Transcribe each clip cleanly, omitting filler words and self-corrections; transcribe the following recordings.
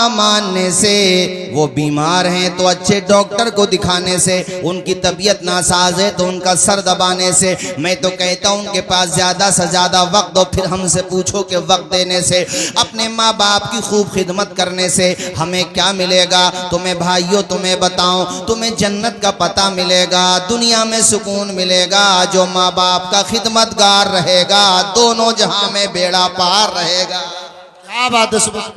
मानने से, वो बीमार हैं तो अच्छे डॉक्टर को दिखाने से, उनकी तबीयत नासाज है तो उनका सर दबाने से। मैं तो कहता हूं उनके पास ज्यादा से ज्यादा वक्त दो, फिर हमसे पूछो कि वक्त देने से, अपने माँ बाप की खूब खिदमत करने से हमें क्या मिलेगा? तुम्हें भाइयों तुम्हें बताऊं, तुम्हें जन्नत का पता मिलेगा, दुनिया में सुकून मिलेगा। जो माँ बाप का खिदमतगार रहेगा दोनों जहां में बेड़ा पार रहेगा। क्या बात है, सुबह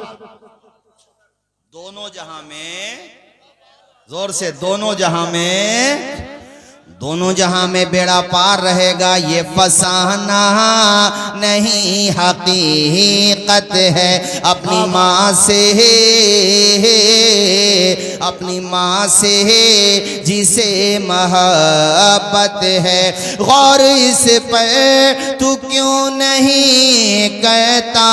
दोनों जहां में, जोर से, दोनों जहां में, दोनों जहां में बेड़ा पार रहेगा। ये फसाना नहीं हकीकत है, अपनी माँ से, अपनी माँ से जिसे मोहब्बत है। गौर इस पर तू क्यों नहीं कहता,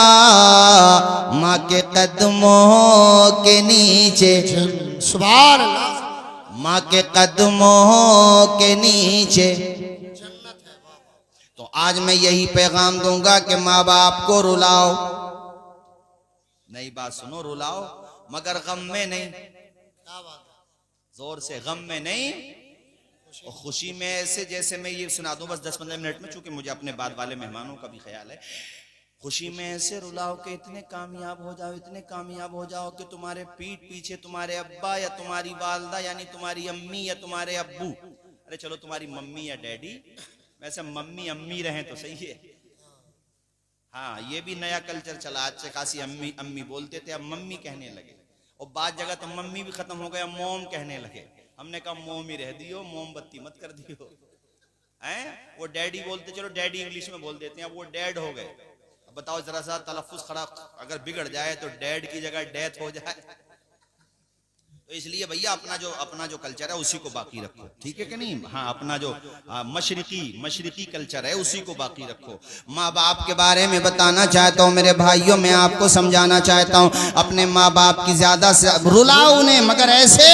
माँ के कदमों के नीचे, सुभान अल्लाह, माँ के कदमों के नीचे। तो आज मैं यही पैगाम दूंगा कि माँ बाप को रुलाओ, नई बात सुनो, रुलाओ मगर गम में नहीं। जोर से, गम में नहीं और खुशी में। ऐसे जैसे मैं ये सुना दूं बस 10-15 मिनट में, चूंकि मुझे अपने बाद वाले मेहमानों का भी ख्याल है। खुशी में ऐसे रुलाओ कि इतने कामयाब हो जाओ, इतने कामयाब हो जाओ कि तुम्हारे पीठ पीछे तुम्हारे अब्बा या तुम्हारी वालदा यानी तुम्हारी अम्मी या तुम्हारे अब्बू, अरे चलो तुम्हारी मम्मी या डैडी, वैसे मम्मी अम्मी रहें तो सही है। हाँ, ये भी नया कल्चर चला, आज से खासी अम्मी अम्मी बोलते थे, अब मम्मी कहने लगे। और बाद जगह तो मम्मी भी खत्म हो गया, मोम कहने लगे। हमने कहा मोम ही रह दियो, मोमबत्ती मत कर दियो। हैं, वो डैडी बोलते, चलो डैडी इंग्लिश में बोल देते हैं, अब वो डैड हो गए। अब बताओ जरा सा तलफ्फुज खराब अगर बिगड़ जाए तो डैड की जगह डेथ हो जाए। तो इसलिए भैया अपना जो कल्चर है उसी को बाकी रखो, ठीक है कि नहीं? हाँ, अपना जो मशरिकी कल्चर है उसी को बाकी रखो। माँ बाप के बारे में बताना चाहता हूँ मेरे भाइयों, मैं आपको समझाना चाहता हूँ, अपने माँ बाप की ज्यादा से रुलाओ उन्हें, मगर ऐसे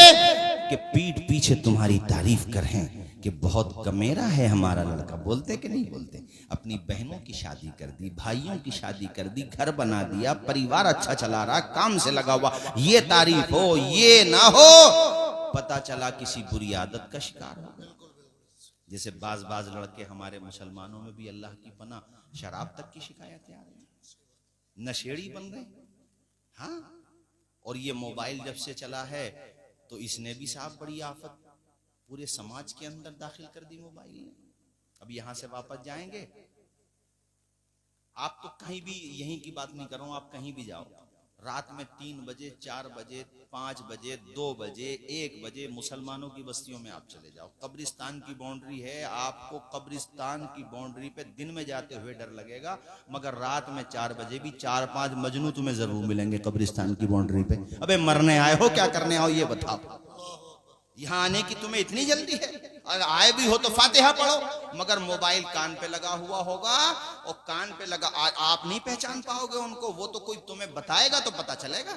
कि पीठ पीछे तुम्हारी तारीफ करें कि बहुत कमेरा है हमारा लड़का। बोलते कि नहीं बोलते? अपनी बहनों की शादी कर दी, भाइयों की शादी कर दी, घर बना दिया, परिवार अच्छा चला रहा, काम से लगा हुआ, ये तारीफ हो, ये ना हो पता चला किसी बुरी आदत का शिकार हो गया। जैसे बाज लड़के हमारे मुसलमानों में भी अल्लाह की पनाह शराब तक की शिकायतें आ रही, नशेड़ी बन गए। हाँ, और ये मोबाइल जब से चला है तो इसने भी साहब बड़ी आफत पूरे समाज के अंदर दाखिल कर दी मोबाइल ने। अब यहां से वापस जाएंगे, आप तो कहीं भी, यहीं की बात नहीं कर रहा हूं, आप कहीं भी जाओ, रात में 3 बजे 4 बजे 5 बजे 2 बजे 1 बजे मुसलमानों की बस्तियों में आप चले जाओ, कब्रिस्तान की बाउंड्री है, आपको कब्रिस्तान की बाउंड्री पे दिन में जाते हुए डर लगेगा, मगर रात में 4 बजे भी 4-5 मजनू तुम्हें जरूर मिलेंगे कब्रिस्तान की बाउंड्री पे। अबे मरने आए हो क्या करने आओ ये बताओ? यहां आने की तुम्हें इतनी जल्दी है? अगर आए भी हो तो फातिहा पढ़ो, मगर मोबाइल कान पे लगा हुआ होगा, और कान पे लगा, आप नहीं पहचान पाओगे उनको, वो तो कोई तुम्हें बताएगा तो पता चलेगा।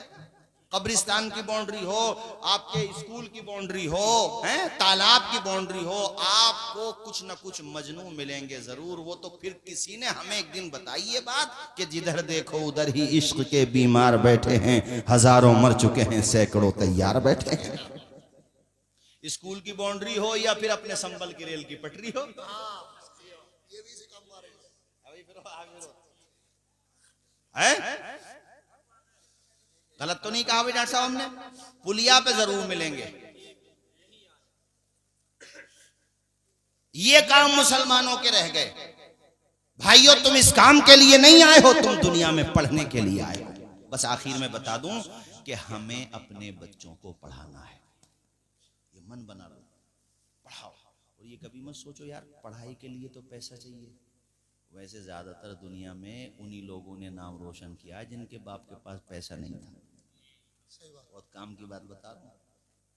कब्रिस्तान की बाउंड्री हो, आपके स्कूल की बाउंड्री हो, हैं, तालाब की बाउंड्री हो, आपको कुछ न कुछ मजनू मिलेंगे जरूर। वो तो फिर किसी ने हमें एक दिन बताई ये बात कि जिधर देखो उधर ही इश्क के बीमार बैठे हैं, हजारों मर चुके हैं, सैकड़ों तैयार बैठे हैं। स्कूल की बाउंड्री हो या फिर अपने संबल की रेल की पटरी हो, गलत तो नहीं कहा भाई डॉक्टर साहब हमने? पुलिया पे जरूर मिलेंगे। ये काम मुसलमानों के रह गए। भाइयों, तुम इस काम के लिए नहीं आए हो, तुम दुनिया में पढ़ने के लिए आए हो। बस आखिर में बता दूं कि हमें अपने बच्चों को पढ़ाना है, मन बना लो, पढ़ाओ। और ये कभी मत सोचो यार पढ़ाई के लिए तो पैसा चाहिए। वैसे ज्यादातर दुनिया में उन्हीं लोगों ने नाम रोशन किया जिनके बाप के पास पैसा नहीं था। बहुत काम की बात बता रहा हूँ।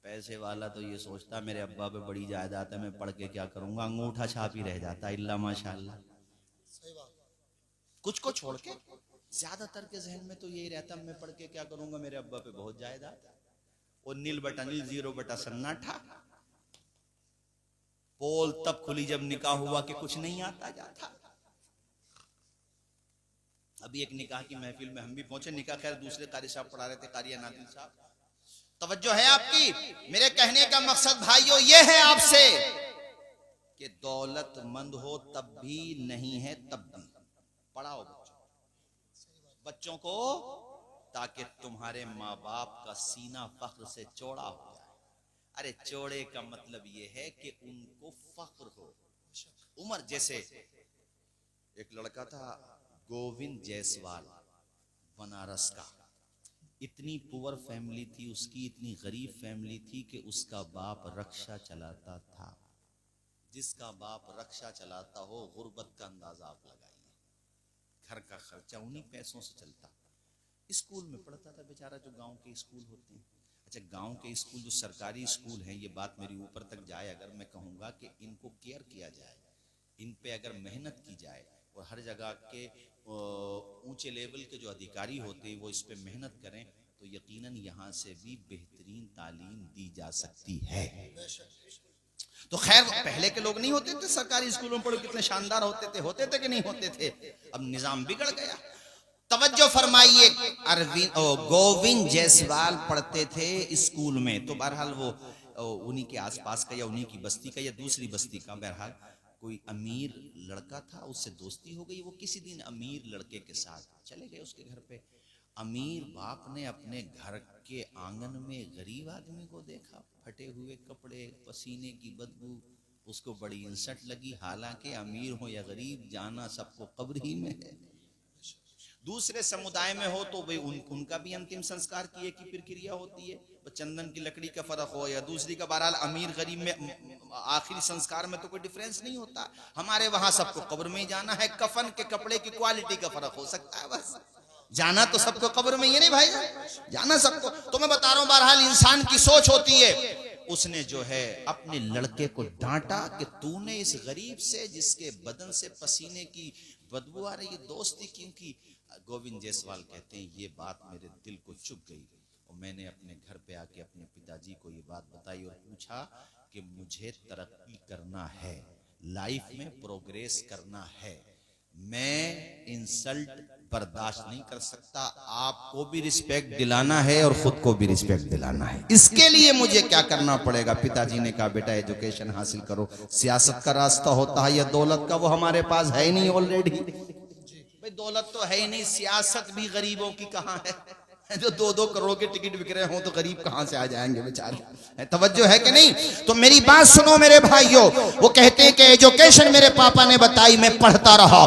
पैसे वाला तो ये सोचता मेरे अब्बा पे बड़ी जायदाद है, मैं पढ़ के क्या करूंगा, अंगूठा छाप ही रह जाता, इल्ला माशाल्लाह। कुछ को छोड़ के ज्यादातर के जहन में तो यही रहता, मैं पढ़ के क्या करूंगा, मेरे अब्बा पे बहुत जायदाद है। और नील बटा नील 0 बटा सन्नाटा, पोल तब खुली जब निकाह हुआ कि कुछ नहीं आता जाता। अभी एक निकाह की महफिल में हम भी पहुंचे, निकाह खैर दूसरे कारी साहब पढ़ा रहे थे, कारिया नादिल साहब। तवज्जो है आपकी? मेरे कहने का मकसद भाइयों ये है आपसे कि दौलतमंद हो तब भी नहीं है तब भी पढ़ाओ बच्चों को, ताकि तुम्हारे माँ बाप का सीना फख्र से चौड़ा हो जाए। अरे चौड़े का मतलब ये है कि उनको फख्र हो। उमर जैसे एक लड़का था गोविंद जायसवाल, बनारस का, इतनी पुअर फैमिली थी उसकी, इतनी गरीब फैमिली थी कि उसका बाप रक्षा चलाता था। जिसका बाप रक्षा चलाता हो गुर्बत का अंदाजा आप लगाइए, घर का खर्चा उन्हीं पैसों से चलता। स्कूल में पढ़ता था बेचारा, जो गांव के स्कूल होते हैं। अच्छा, गांव के स्कूल जो सरकारी स्कूल हैं, ये बात मेरी ऊपर तक जाए अगर, मैं कहूँगा कि इनको केयर किया जाए, इन पे अगर मेहनत की जाए और हर जगह के ऊंचे लेवल के जो अधिकारी होते हैं वो इस पे मेहनत करें, तो यकीनन यहाँ से भी बेहतरीन तालीम दी जा सकती है। तो खैर, पहले के लोग नहीं होते थे सरकारी स्कूलों में पढ़ो, कितने शानदार होते थे कि नहीं होते थे? अब निजाम बिगड़ गया। तवज्जो फरमाइए, गोविंद जायसवाल पढ़ते थे स्कूल में, तो बहरहाल वो उन्हीं के आसपास का या उन्हीं की बस्ती का या दूसरी बस्ती का बहरहाल कोई अमीर लड़का था, उससे दोस्ती हो गई। वो किसी दिन अमीर लड़के के साथ चले गए उसके घर पे। अमीर बाप ने अपने घर के आंगन में गरीब आदमी को देखा, फटे हुए कपड़े, पसीने की बदबू, उसको बड़ी इंसल्ट लगी। हालांकि अमीर हो या गरीब, जाना सबको कब्र ही में है। दूसरे समुदाय में हो तो भाई उनका भी अंतिम संस्कार की एक ही प्रक्रिया होती है, चंदन की लकड़ी का फर्क हो या दूसरी का, बहरहाल अमीर गरीब में आखिरी संस्कार में तो कोई डिफरेंस नहीं होता। हमारे वहां सबको कब्र में ही जाना है, कफन के कपड़े की क्वालिटी का फर्क हो सकता है बस, जाना तो सबको कब्र में, ये नहीं भाई, जाना सबको। तो मैं बता रहा हूं, बहरहाल इंसान की सोच होती है। उसने जो है अपने लड़के को डांटा कि तूने इस गरीब से, जिसके बदन से पसीने की बदबू आ रही, दोस्ती क्यों की? गोविंद जायसवाल कहते हैं ये बात मेरे दिल को चुभ गई और मैंने अपने घर पे आके अपने पिताजी को ये बात बताई और पूछा कि मुझे तरक्की करना है, लाइफ में प्रोग्रेस करना है, मैं इंसल्ट बर्दाश्त नहीं कर सकता, आपको भी रिस्पेक्ट दिलाना है और खुद को भी रिस्पेक्ट दिलाना है। इसके लिए मुझे क्या करना पड़ेगा? पिताजी ने कहा बेटा एजुकेशन हासिल करो, सियासत का रास्ता होता है या दौलत का, वो हमारे पास है ही नहीं ऑलरेडी। भाई दौलत तो है ही नहीं, सियासत भी गरीबों की कहाँ है? जो 2-2 करोड़ के टिकट बिक रहे हो तो गरीब कहां से आ जाएंगे बेचारे? तवज्जो है कि नहीं? तो मेरी बात सुनो मेरे भाइयों, वो कहते हैं कि एजुकेशन मेरे पापा ने बताई, मैं पढ़ता रहा।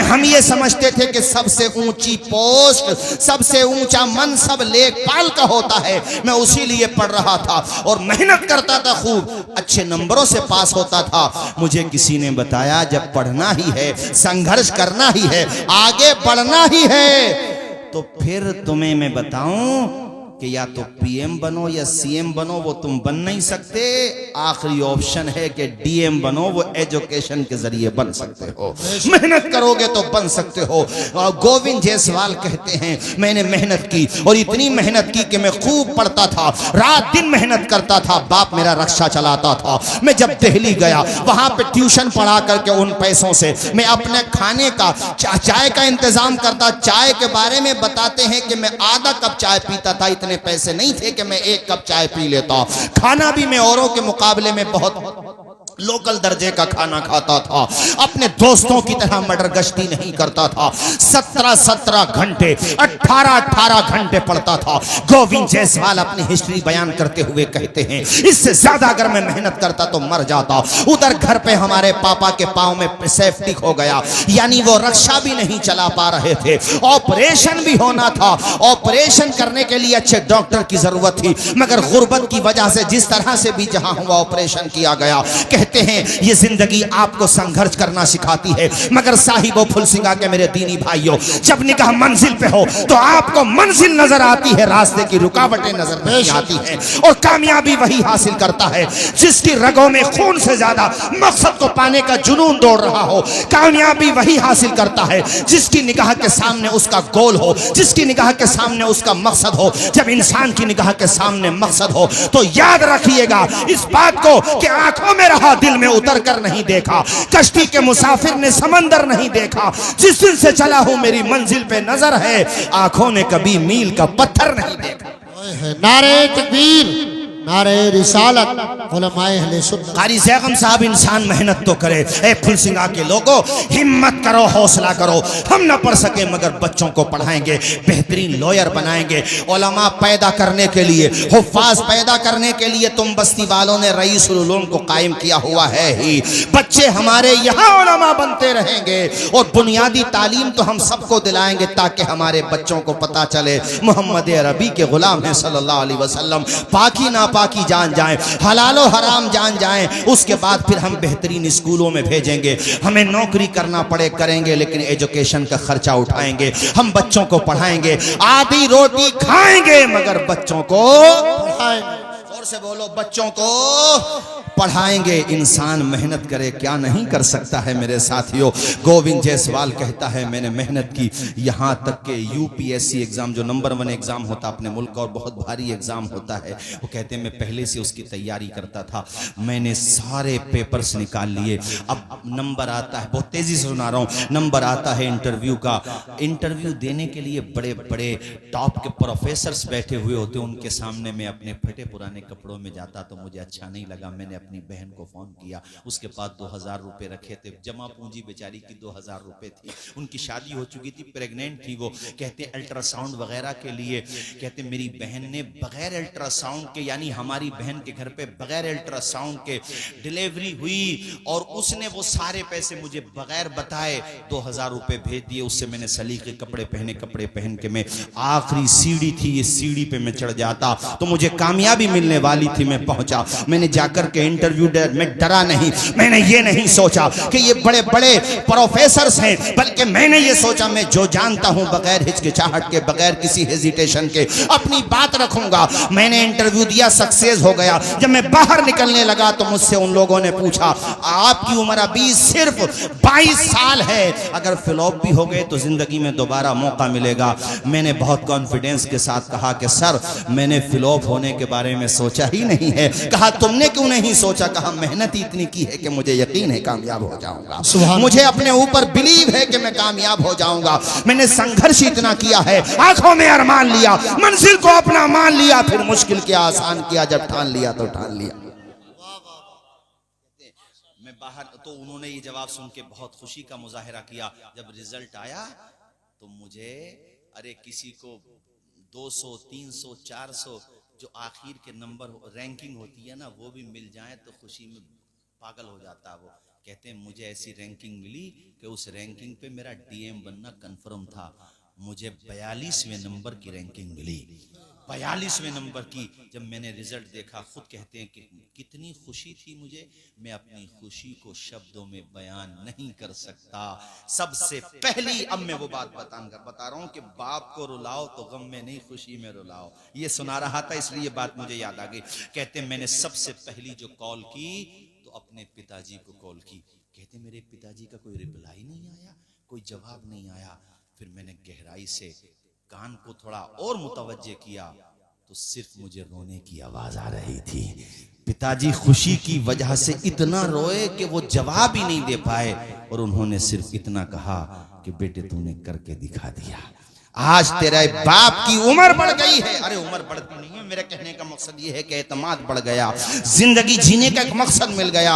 हम ये समझते थे कि सबसे ऊंची पोस्ट, सबसे ऊंचा मनसब लेखपाल का होता है, मैं उसी लिए पढ़ रहा था और मेहनत करता था, खूब अच्छे नंबरों से पास होता था। मुझे किसी ने बताया जब पढ़ना ही है, संघर्ष करना ही है, आगे बढ़ना ही है, तो फिर तुम्हें मैं बताऊं कि या तो पीएम बनो या सीएम बनो, वो तुम बन नहीं सकते। आखिरी ऑप्शन है कि डीएम बनो, वो एजुकेशन के जरिए बन सकते हो, मेहनत करोगे तो बन सकते हो। गोविंद जायसवाल कहते हैं मैंने मेहनत की और इतनी मेहनत की कि मैं खूब पढ़ता था, रात दिन मेहनत करता था, बाप मेरा रक्षा चलाता था। मैं जब दिल्ली गया वहां पे ट्यूशन पढ़ा करके उन पैसों से मैं अपने खाने का, चाय का इंतजाम करता। चाय के बारे में बताते हैं कि मैं आधा कप चाय पीता था, इतने पैसे नहीं थे कि मैं 1 कप चाय पी लेता। खाना भी मैं औरों के मुकाबले में बहुत लोकल दर्जे का खाना खाता था, अपने दोस्तों की तरह मटर गश्ती नहीं करता था। 17-17 घंटे, 18-18 घंटे पढ़ता था। गोविंद जायसवाल अपनी हिस्ट्री बयान करते हुए कहते हैं इससे ज्यादा अगर मैं मेहनत करता तो मर जाता। उधर घर पे हमारे पापा के पांव में सेफ्टी हो गया, यानी वो रक्षा भी नहीं चला पा रहे थे, ऑपरेशन भी होना था। ऑपरेशन करने के लिए अच्छे डॉक्टर की जरूरत थी, मगर गुर्बत की वजह से जिस तरह से भी जहां हुआ ऑपरेशन किया गया। कहते हैं ये जिंदगी आपको संघर्ष करना सिखाती है, मगर साहिबो फुलसिंगा के मेरे दीनी भाइयों, जब निकाह मंजिल पे हो तो आपको मंजिल नजर आती है, रास्ते की रुकावटें नजर नहीं आती हैं। और कामयाबी वही हासिल करता है जिसकी रगों में खून से ज्यादा मकसद को पाने का जुनून दौड़ रहा हो। कामयाबी वही हासिल करता है जिसकी निगाह के सामने उसका गोल हो, जिसकी निगाह के सामने उसका मकसद हो। जब इंसान की निगाह के सामने मकसद हो तो याद रखिएगा इस बात को कि आंखों में रहा दिल में उतर कर नहीं देखा, कश्ती के मुसाफिर ने समंदर नहीं देखा, जिस दिन से चला हूं मेरी मंजिल पे नजर है, आंखों ने कभी मील का पत्थर नहीं देखा। नारे तकबीर, नारे रिसालत, उलमाए अहले सुन्नत। कारी ज़ैगम साहब इंसान मेहनत तो करे। ए फुलसिंगा के लोगों, हिम्मत करो, हौसला करो। हम ना पढ़ सके मगर बच्चों को पढ़ाएंगे, बेहतरीन लॉयर बनाएंगे। उलमा पैदा करने के लिए, हुफ्फाज पैदा करने के लिए तुम बस्ती वालों ने रईसुल उलूम को कायम किया हुआ है ही। बच्चे हमारे यहाँ उलमा बनते रहेंगे और बुनियादी तालीम तो हम सबको दिलाएंगे ताकि हमारे बच्चों को पता चले मोहम्मद अरबी के गुलाम हैं सल्लल्लाहु अलैहि वसल्लम। पाकी नापाकी जान जाएं, हलालो हराम जान जाएं, उसके बाद फिर हम बेहतरीन स्कूलों में भेजेंगे। हमें नौकरी करना पड़े करेंगे, लेकिन एजुकेशन का खर्चा उठाएंगे। हम बच्चों को पढ़ाएंगे, आधी रोटी खाएंगे मगर बच्चों को पढ़ाएंगे। जोर से बोलो, बच्चों को पढ़ाएंगे। इंसान मेहनत करे, क्या नहीं कर सकता है मेरे साथियों। गोविंद जायसवाल कहता है मैंने मेहनत की, यहाँ तक के यूपीएससी एग्जाम जो नंबर 1 एग्जाम होता अपने मुल्क का और बहुत भारी एग्जाम होता है, वो कहते हैं मैं पहले से उसकी तैयारी करता था। मैंने सारे पेपर्स निकाल लिए। अब नंबर आता है, बहुत तेजी से सुना रहा हूँ, नंबर आता है इंटरव्यू का। इंटरव्यू देने के लिए बड़े बड़े टॉप के प्रोफेसर्स बैठे हुए होते, उनके सामने मैं अपने फटे पुराने कपड़ों में जाता तो मुझे अच्छा नहीं लगा। मैंने अपनी बहन को फोन किया, उसके पास 2000 रुपए रखे थे, जमा पूंजी बेचारी की 2000 रुपए थी। उनकी शादी हो चुकी थी, प्रेग्नेंट थी वो। कहते अल्ट्रासाउंड वगैरह के लिए, कहते मेरी बहन ने बगैर अल्ट्रासाउंड के, यानी हमारी बहन के घर पे बगैर अल्ट्रासाउंड के डिलीवरी हुई और उसने वो सारे पैसे मुझे बगैर बताए 2000 रुपए भेज दिए। उससे मैंने सलीके कपड़े पहन के मैं आखिरी सीढ़ी थी, इस सीढ़ी पे मैं चढ़ जाता तो मुझे कामयाबी मिलने वाली थी। मैं पहुंचा, मैंने जाकर के इंटरव्यू में डरा नहीं, मैंने ये नहीं सोचा कि ये बड़े बड़े प्रोफेसर्स हैं, बल्कि मैंने ये सोचा मैं जो जानता हूं बगैर हिचकिचाहट के, बगैर किसी हेजिटेशन के अपनी बात रखूंगा। मैंने इंटरव्यू दिया, सक्सेस हो गया। जब मैं बाहर निकलने लगा तो मुझसे उन लोगों ने पूछा आपकी उम्र अभी सिर्फ 22 साल है, अगर फ्लॉप भी हो गए तो जिंदगी में दोबारा मौका मिलेगा। मैंने बहुत कॉन्फिडेंस के साथ कहा कि सर मैंने फ्लॉप होने के बारे में सोचा ही नहीं है। कहा तुमने क्यों नहीं सोचा? कहा मेहनत ही इतनी की है कि मुझे यकीन है कामयाब हो जाऊंगा, मुझे अपने ऊपर बिलीव है कि मैं कामयाब हो जाऊंगा। मैंने संघर्ष इतना किया है, आंखों में अरमान लिया, मंजिल को अपना मान लिया, फिर मुश्किल के आसान किया, जब ठान लिया तो ठान लिया। मैं बाहर तो उन्होंने ये जवाब सुन के बहुत खुशी का मुजाहिरा किया। जब रिजल्ट आया तो मुझे, अरे किसी को 200, 300, 400 जो आखिर के नंबर रैंकिंग होती है ना, वो भी मिल जाए तो खुशी में पागल हो जाता। वो कहते हैं मुझे ऐसी रैंकिंग मिली कि उस रैंकिंग पे मेरा डीएम बनना कंफर्म था। मुझे 42वें नंबर की रैंकिंग मिली, 42वें नंबर की। जब मैंने रिजल्ट देखा, खुद कहते हैं कि कितनी खुशी थी मुझे, मैं अपनी खुशी को शब्दों में बयान नहीं कर सकता। सबसे पहली, अब मैं वो बात बता रहा हूं कि बाप को रुलाओ तो गम में नहीं, खुशी में रुलाओ। ये सुना रहा था इसलिए बात मुझे याद आ गई। कहते हैं मैंने सबसे पहली जो कॉल की तो अपने पिताजी को कॉल की। कहते मेरे पिताजी का कोई रिप्लाई नहीं आया, कोई जवाब नहीं आया। फिर मैंने गहराई से कान को थोड़ा और मुतवज्जे किया तो सिर्फ मुझे रोने की आवाज आ रही थी। पिताजी खुशी की वजह से इतना रोए कि वो जवाब ही नहीं दे पाए और उन्होंने सिर्फ इतना कहा कि बेटे तूने करके दिखा दिया। आज तेरे बाप की उम्र बढ़ गई है। अरे उम्र बढ़ती नहीं है, मेरे कहने का मकसद ये है कि एतमाद बढ़ गया, जिंदगी जीने का एक मकसद मिल गया।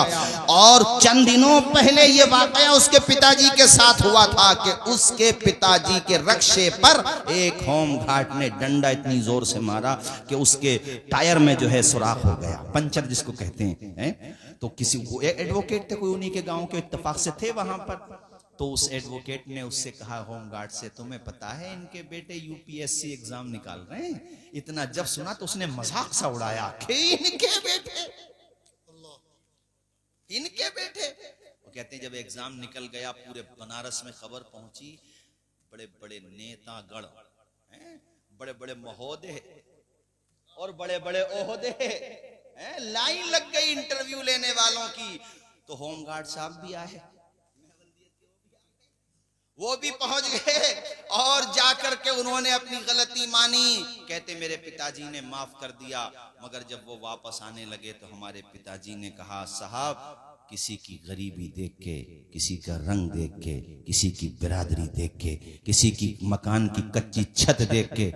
और चंद दिनों पहले ये वाकया उसके पिताजी के साथ हुआ था कि उसके पिताजी के रक्शे पर एक होमगार्ड ने डंडा इतनी जोर से मारा कि उसके टायर में जो है सुराख हो गया, पंचर जिसको कहते हैं। तो किसी एडवोकेट थे, कोई उन्हीं के गाँव के इत्तेफाक से थे वहां पर। तो उस एडवोकेट ने उससे कहा होमगार्ड से, तुम्हें पता है इनके बेटे यूपीएससी एग्जाम निकाल रहे हैं? इतना जब सुना तो उसने मजाक सा उड़ाया कि इनके बेटे। वो कहते हैं जब एग्जाम निकल गया, पूरे बनारस में खबर पहुंची, बड़े बड़े नेतागण, बड़े बड़े महोदय और बड़े बड़े ओहदे, लाइन लग गई इंटरव्यू लेने वालों की। तो होमगार्ड साहब भी आए, वो भी पहुंच गए और जाकर के उन्होंने अपनी गलती मानी। कहते मेरे पिताजी ने माफ कर दिया, मगर जब वो वापस आने लगे तो हमारे पिताजी ने कहा साहब किसी की गरीबी देख के, किसी का रंग देख के, किसी की बिरादरी देख के, किसी की मकान की कच्ची छत देख के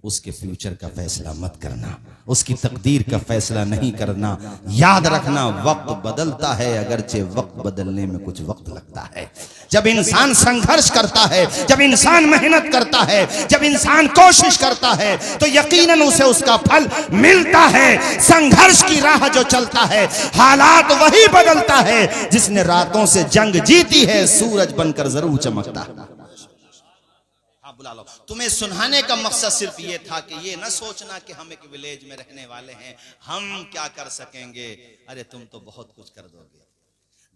उसके फ्यूचर का फैसला मत करना, उसकी तकदीर का फैसला नहीं करना। याद रखना, वक्त बदलता है, अगरचे वक्त बदलने में कुछ वक्त लगता है। जब इंसान संघर्ष करता है, जब इंसान मेहनत करता है, जब इंसान कोशिश करता है, तो यकीनन उसे उसका फल मिलता है। संघर्ष की राह जो चलता है, हालात वही बदलता है। जिसने रातों से जंग जीती है, सूरज बनकर जरूर चमकता है। हाँ, बुला लो। तुम्हें सुनाने का मकसद सिर्फ ये था कि ये ना सोचना कि हम एक विलेज में रहने वाले हैं, हम क्या कर सकेंगे। अरे तुम तो बहुत कुछ कर दोगे।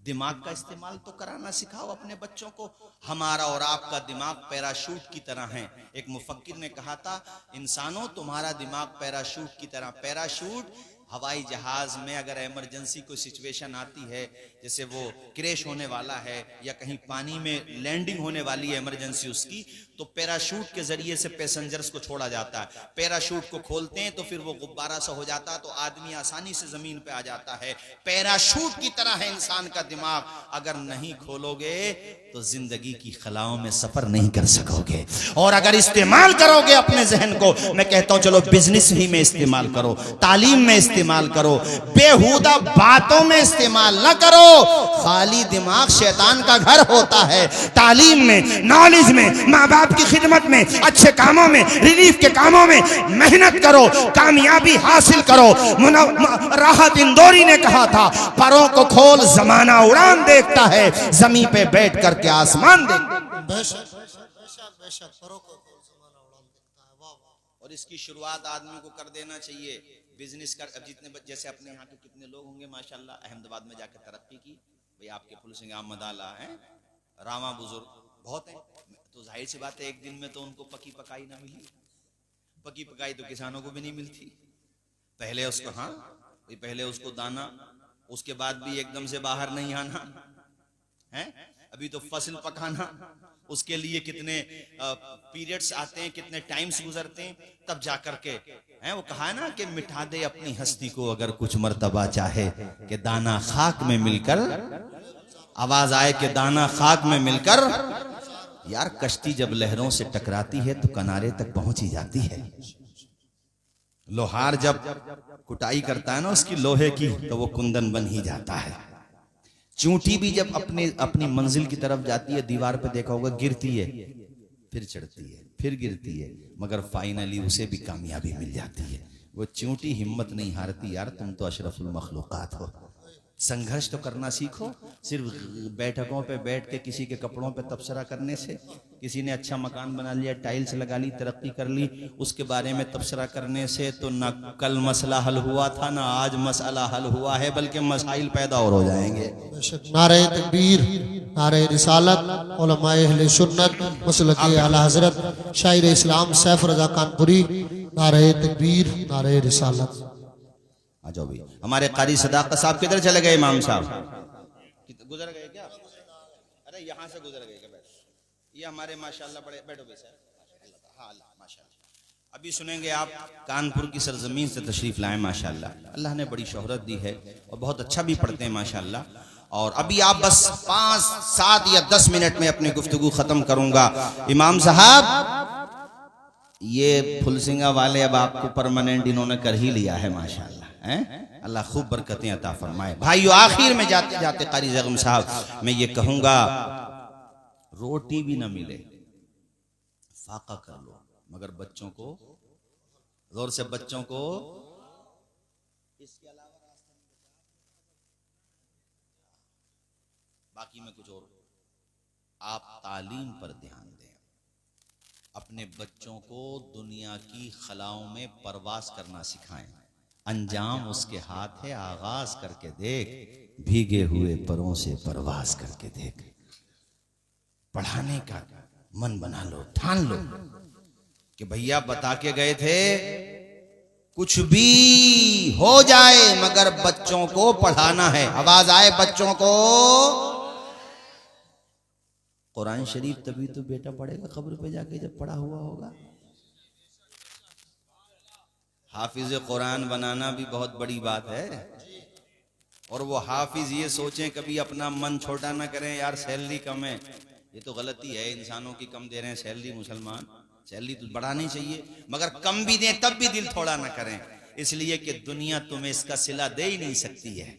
दिमाग का इस्तेमाल तो कराना सिखाओ अपने बच्चों को। हमारा और आपका दिमाग पैराशूट की तरह है। एक मुफक्किर ने कहा था, इंसानों तुम्हारा दिमाग पैराशूट की तरह। पैराशूट हवाई जहाज में अगर इमरजेंसी कोई सिचुएशन आती है, जैसे वो क्रैश होने वाला है या कहीं पानी में लैंडिंग होने वाली है इमरजेंसी उसकी, तो पैराशूट के जरिए से पैसेंजर्स को छोड़ा जाता है। पैराशूट को खोलते हैं तो फिर वो गुब्बारा सा हो जाता है, तो आदमी आसानी से जमीन पे आ जाता है। पैराशूट की तरह है इंसान का दिमाग। अगर नहीं खोलोगे तो जिंदगी की खलाओं में सफर नहीं कर सकोगे। और अगर इस्तेमाल करोगे अपने जहन को, मैं कहता हूं चलो बिजनेस ही में इस्तेमाल करो, तालीम में इस्तेमाल करो, बेहुदा बातों में इस्तेमाल न करो। खाली दिमाग शैतान का घर होता है। तालीम में, नॉलेज में, माँ बाप की खिदमत में, अच्छे कामों में, रिलीफ के कामों में मेहनत करो, कामयाबी हासिल करो। राहत इंदौरी ने कहा था, परों को खोल जमाना उड़ान देखता है, जमीन पे बैठ करके आसमान देखता है। बेशक बेशक परों को जमाना उड़ान देखता है। वाह वाह। और इसकी शुरुआत आदमी को कर देना चाहिए। बिजनेस कर, अब जितने जैसे अपने यहाँ के कितने लोग होंगे माशाल्लाह, अहमदाबाद में जाकर तरक्की की भाई, आपके फुल सिंह अहमद आला हैं, रामा बुजुर्ग बहुत हैं, तो जाहिर सी बात है एक दिन में तो उनको पकी पकाई ना मिली। पकी पकाई तो किसानों को भी नहीं मिलती। पहले उसको, हाँ पहले उसको दाना, उसके बाद भी एकदम से बाहर नहीं आना है, अभी तो फसल पकाना, उसके लिए कितने पीरियड्स आते हैं, कितने टाइम्स गुजरते हैं, तब जाकर के हैं। वो कहा है ना कि मिटा दे अपनी हस्ती को अगर कुछ मर्तबा चाहे, कि दाना खाक में मिलकर, आवाज आए कि दाना खाक में मिलकर। यार कश्ती जब लहरों से टकराती है तो किनारे तक पहुंच ही जाती है। लोहार जब कुटाई करता है ना उसकी लोहे की, तो वो कुंदन बन ही जाता है। चूंटी भी जब अपनी मंजिल की तरफ जाती है, दीवार पे देखा होगा, गिरती है, फिर चढ़ती है, फिर गिरती है, मगर फाइनली उसे भी कामयाबी मिल जाती है। वो चूंटी हिम्मत नहीं हारती। यार तुम तो अशरफुल मखलूकात हो। संघर्ष तो करना सीखो। सिर्फ बैठकों पे बैठ के किसी के कपड़ों पे तबसरा करने से, किसी ने अच्छा मकान बना लिया, टाइल्स लगा ली, तरक्की कर ली, उसके बारे में तबसरा करने से तो ना कल मसला हल हुआ था, ना आज मसला हल हुआ है, बल्कि मसाइल पैदा और हो जाएंगे। नारे तकबीर, नारे रिसालत, उलमाए अहले सुन्नत, मसलक आला हजरत शायर इस्लाम सैफ रजा कानपुरी, नारे तकबीर, नारे रिसालत। आ जाओ भाई। हमारे कारी सदाकत साहब किधर चले गए? इमाम साहब गुजर गए क्या? अरे यहाँ से गुजर गए क्या? ये हमारे माशाल्लाह बड़े, बैठो भाई साहब। हाँ माशाल्लाह। अभी सुनेंगे आप, कानपुर की सरजमीन से तशरीफ लाए माशाल्लाह। अल्लाह ने बड़ी शोहरत दी है और बहुत अच्छा भी पढ़ते हैं माशाल्लाह। और अभी आप बस 5, 7 या 10 मिनट में अपनी गुफ्तगू खत्म करूंगा। इमाम साहब, ये फुलसिंगा वाले अब आपको परमानेंट इन्होंने कर ही लिया है माशाल्लाह, हैं? अल्लाह खूब बरकतें अता फरमाए। भाइयों, आखिर में जाते जाते कारी जगम साहब मैं ये कहूंगा, रोटी भी ना मिले फाका कर लो, मगर बच्चों को जोर से, बच्चों को इसके अलावा रास्ता नहीं बचा। बाकी में कुछ और, आप तालीम पर ध्यान दें। अपने बच्चों को दुनिया की खलाओं में परवास करना सिखाएं। अंजाम उसके हाथ है, आगाज करके देख, भीगे हुए परों से परवास करके देख। पढ़ाने का मन बना लो, ठान लो कि भैया बता के गए थे, कुछ भी हो जाए मगर बच्चों को पढ़ाना है। आवाज आए बच्चों को। कुरान शरीफ तभी तो बेटा पढ़ेगा कब्र पे जाके जब पढ़ा हुआ होगा। हाफिज कुरान बनाना भी बहुत बड़ी बात है। और वो हाफिज ये सोचें कभी अपना मन छोटा ना करें, यार सैलरी कम है, ये तो गलती है, इंसानों की कम दे रहे हैं सैलरी, मुसलमान सैलरी तो बढ़ानी चाहिए, मगर कम भी दें तब भी दिल थोड़ा ना करें, इसलिए कि दुनिया तुम्हें इसका सिला दे ही नहीं सकती है।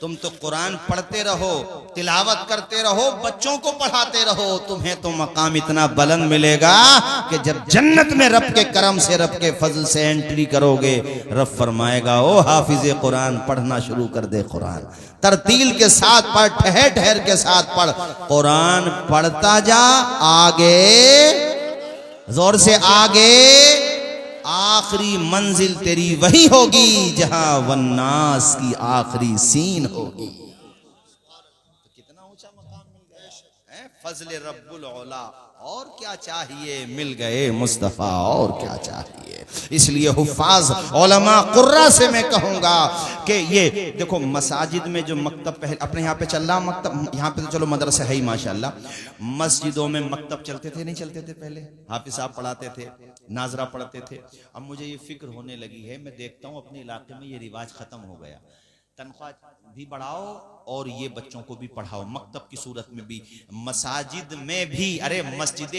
तुम तो कुरान पढ़ते रहो, तिलावत करते रहो, बच्चों को पढ़ाते रहो, तुम्हें तो मकाम इतना बुलंद मिलेगा कि जब जन्नत में रब के करम से, रब के फजल से एंट्री करोगे, रब फरमाएगा ओ हाफिज कुरान पढ़ना शुरू कर दे, कुरान तरतील के साथ पढ़, ठहर ठहर के साथ पढ़, कुरान पढ़ता जा, आगे जोर से आगे, आखिरी मंजिल तेरी वही होगी जहां वन्नास की आखिरी सीन होगी। तो कितना ऊंचा मकाम मिल गया है, फजल रब्बुल औला, और क्या चाहिए, मिल गए मुस्तफा, और क्या चाहिए। इसलिए हुफ्फाज उलमा कुर्रा से मैं कहूंगा कि ये देखो मसाजिद में जो मकतब पहले अपने यहाँ पे चल रहा, मकतब यहाँ पे तो चलो मदरसा है ही माशाल्लाह, मस्जिदों में मकतब चलते थे नहीं चलते थे, पहले हाफिज साहब पढ़ाते थे, नाजरा पढ़ते थे। अब मुझे ये फिक्र होने लगी है, मैं देखता हूँ अपने इलाके में ये रिवाज खत्म हो गया, तनख्वाह भी बढ़ाओ और ये बच्चों को भी पढ़ाओ, मकतब की सूरत में भी, मसाजिद में भी। अरे मस्जिद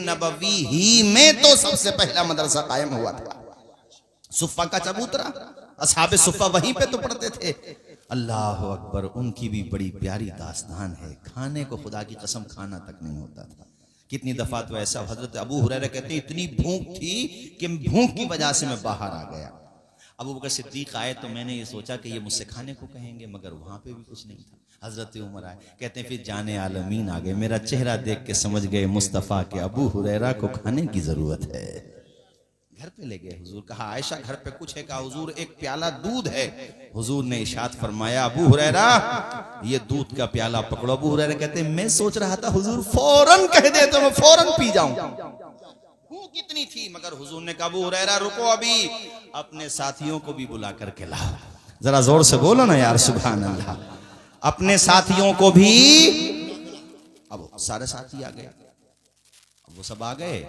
नबवी ही में तो सबसे पहला मदरसा कायम हुआ था, सुफ़ा का चबूतरा, असहाबे सुफ़ा वहीं पे तो पढ़ते थे। अल्लाह अकबर, उनकी भी बड़ी प्यारी दास्तान है, खाने को खुदा की कसम खाना तक नहीं होता था। कितनी दफा तो ऐसा, हजरत अबू हुरैरा कहते हैं इतनी भूख थी कि भूख की वजह से मैं बाहर आ गया। अबू बकर सिद्दीक आए तो मैंने ये सोचा कि ये मुझसे खाने को कहेंगे, मगर वहां पे भी कुछ नहीं था। हजरत उमर आए, कहते हैं फिर जाने आलमीन आ गए, मेरा चेहरा देख के समझ गए मुस्तफ़ा के अबू हुरैरा को खाने की जरूरत है। घर पे ले गए हुजूर, कहा आयशा घर पे कुछ है? कहा हुजूर एक प्याला दूध है। हुजूर ने इरशाद फरमाया अबू हुरैरा ये दूध का प्याला पकड़ो। अबू हुरैरा कहते हैं मैं सोच रहा था हुजूर फौरन कह दे तो मैं फौरन पी जाऊं, भूख कितनी थी, मगर हुजूर ने कहा अबू हुरैरा रुको, अभी अपने साथियों को भी बुला करके लाओ। जरा जोर से बोलो ना यार सुभान अल्लाह। अपने साथियों को भी, अब सारे साथी आ गए, अब वो सब आ गए।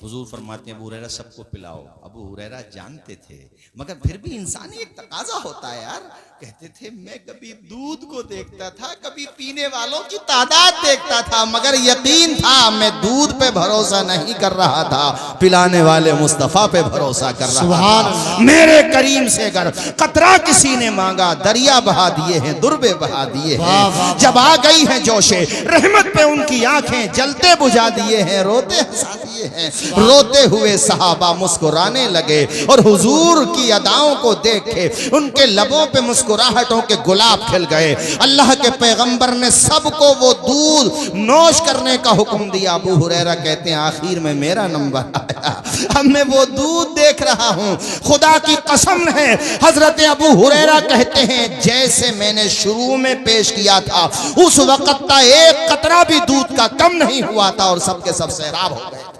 हुजूर फरमाते हैं अबू हुरैरा सबको पिलाओ। अबू हुरैरा जानते थे, मगर फिर भी इंसानी एक तकाजा होता है यार। कहते थे मैं कभी दूध को देखता था, कभी पीने वालों की तादाद देखता था, मगर यकीन था मैं दूध पे भरोसा नहीं कर रहा था, पिलाने वाले मुस्तफा पे भरोसा कर रहा था। मेरे करीम से अगर कतरा किसी ने मांगा, दरिया बहा दिए हैं, दुर्बे बहा दिए हैं। जब आ गई हैं जोशे रहमत पे उनकी आंखें जलते बुझा दिए हैं, रोते हंसा दिए हैं। रोते हुए सहाबा मुस्कुराने लगे और हुजूर की अदाओं को देख के उनके लबों पे मुस्कुराहटों के गुलाब खिल गए। अल्लाह के पैगंबर ने सबको वो दूध नोश करने का हुक्म दिया। अबू हुरैरा कहते हैं आखिर में मेरा नंबर आया, अब मैं वो दूध देख रहा हूं, खुदा की कसम है। हजरत अबू हुरैरा कहते हैं जैसे मैंने शुरू में पेश किया था उस वक्त का एक कतरा भी दूध का कम नहीं हुआ था और सबके सब सैराब हो गए।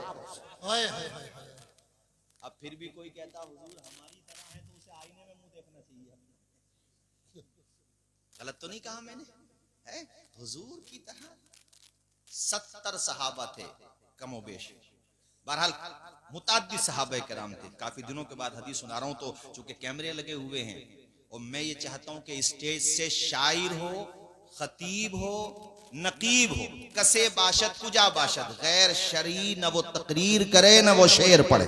अब फिर भी कोई कहता हुजूर हमारी तरह है तो उसे आईने में मुंह देखना चाहिए। गलत तो नहीं कहा मैंने, है हुजूर की तरह 70 सहाबा थे कमोबेश। बहरहाल मुताद्दिद सहाबा किराम थे। काफी दिनों के बाद हदीस सुना रहा हूं तो चूंकि कैमरे लगे हुए हैं और मैं ये चाहता हूं कि स्टेज से शायर हो, खतीब हो, नकीब हो, कसे बाशद कुजा बाशद, गैर शरी न वो तकरीर करे न वो शेर पढ़े।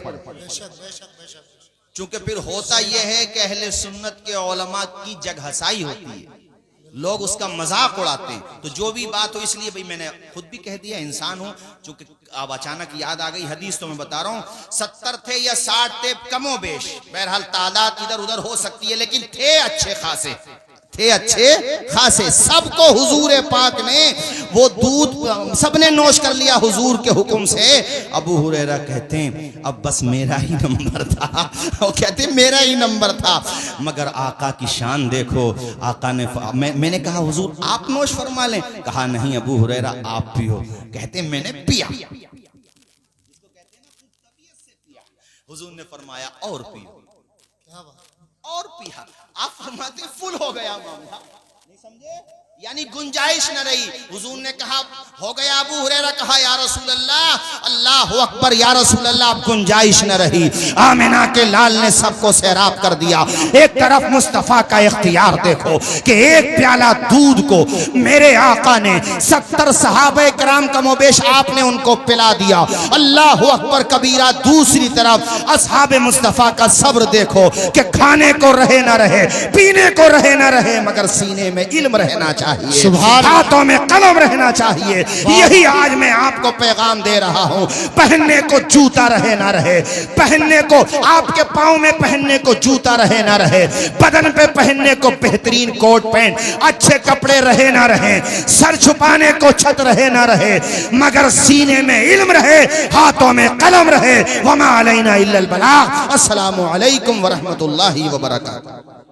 चूंकि फिर होता यह है कि अहले सुन्नत के उलमा की जगहसाई होती है, लोग उसका मजाक उड़ाते हैं। तो जो भी बात हो, इसलिए भाई मैंने खुद भी कह दिया इंसान हूं, चूंकि अब अचानक याद आ गई हदीस तो मैं बता रहा हूं। 70 थे या 60 थे कमो बेश, बहरहाल तादाद इधर उधर हो सकती है, लेकिन थे अच्छे खासे, थे अच्छे खासे। सबको हुजूर पाक ने वो दूध सबने नोश कर लिया हुजूर के हुक्म से। अबू हुरैरा कहते हैं अब बस मेरा ही नंबर था, वो कहते हैं मेरा ही नंबर था, मगर आका की शान देखो। आका ने मैंने कहा हुजूर आप नोश फरमा लें, कहा नहीं अबू हुरैरा आप पियो। कहते हैं मैंने पिया, जिसको कहते हैं ना खूब तबीयत से पिया। हुजूर ने फरमाया और पियो, और पिया। आप फरमाते फुल हो गया मामला, नहीं समझे? यानी गुंजाइश न रही। हुजूर ने कहा, हो गया। अबू हुरैरा कहा, या रसूल अल्लाह, अल्लाह अकबर, या रसूल अल्लाह, अब गुंजाइश न रही। आमिना के लाल ने सबको सैराब कर दिया। एक तरफ मुस्तफा का इख्तियार देखो कि एक प्याला दूध को मेरे आका ने 70 सहाबे कराम कमोबेश आपने उनको पिला दिया। अल्लाह अकबर कबीरा। दूसरी तरफ असहाबे मुस्तफा का सब्र देखो कि खाने को रहे न रहे, पीने को रहे न रहे, मगर सीने में इल्म रहना चाहिए, हाथों में कलम रहना चाहिए। यही आज मैं आपको पैगाम दे रहा हूं। पहनने को जूता रहे ना रहे, पहनने को आपके पांव में पहनने को जूता रहे ना रहे, बदन पे पहनने को बेहतरीन कोट पैंट अच्छे कपड़े रहे ना रहे, सर छुपाने को छत रहे ना रहे, मगर सीने में इल्म रहे, हाथों में कलम रहे। वमा अलैना इल्लल बलाग। अस्सलामु अलैकुम व रहमतुल्लाहि व बरकातहू।